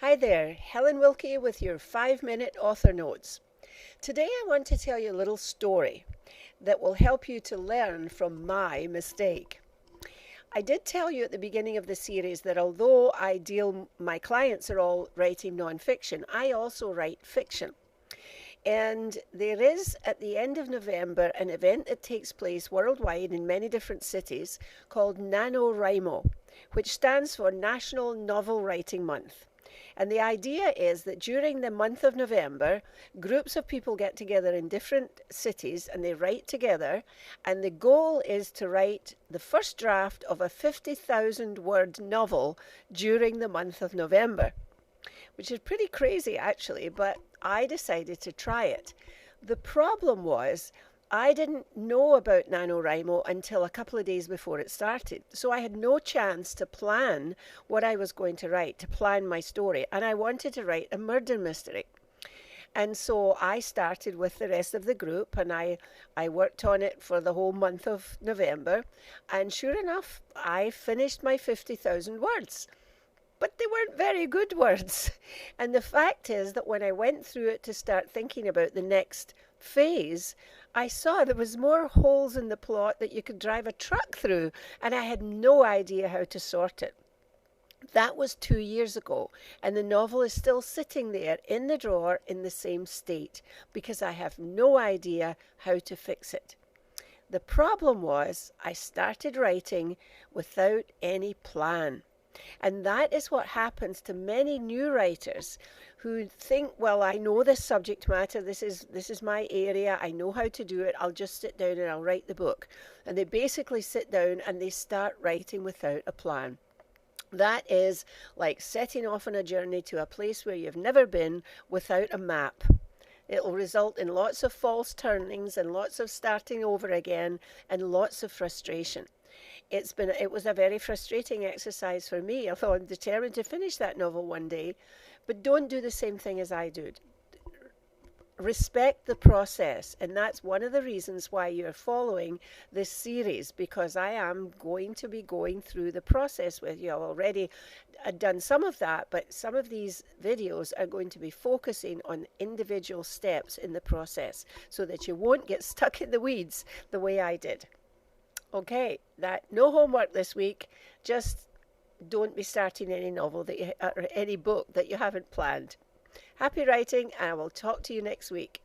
Hi there, Helen Wilkie with your 5-minute author notes. Today I want to tell you a little story that will help you to learn from my mistake. I did tell you at the beginning of the series that although my clients are all writing nonfiction, I also write fiction. And there is, at the end of November, an event that takes place worldwide in many different cities called NaNoWriMo, which stands for National Novel Writing Month. And the idea is that during the month of November, groups of people get together in different cities and they write together. And the goal is to write the first draft of a 50,000 word novel during the month of November, which is pretty crazy actually, but I decided to try it. The problem was I didn't know about NaNoWriMo until a couple of days before it started. So I had no chance to plan what I was going to write, to plan my story. And I wanted to write a murder mystery. And so I started with the rest of the group and I worked on it for the whole month of November. And sure enough, I finished my 50,000 words. But they weren't very good words. And the fact is that when I went through it to start thinking about the next phase, I saw there was more holes in the plot that you could drive a truck through, and I had no idea how to sort it. That was 2 years ago, and the novel is still sitting there in the drawer in the same state because I have no idea how to fix it. The problem was I started writing without any plan. And that is what happens to many new writers who think, well, I know this subject matter, this is my area, I know how to do it, I'll just sit down and I'll write the book. And they basically sit down and they start writing without a plan. That is like setting off on a journey to a place where you've never been without a map. It will result in lots of false turnings and lots of starting over again and lots of frustration. It was a very frustrating exercise for me, although I'm determined to finish that novel one day. But don't do the same thing as I did. Respect the process, and that's one of the reasons why you're following this series, because I am going to be going through the process with you. I've already done some of that, but some of these videos are going to be focusing on individual steps in the process so that you won't get stuck in the weeds the way I did. Okay, no homework this week. Just don't be starting any novel or any book that you haven't planned. Happy writing, and I will talk to you next week.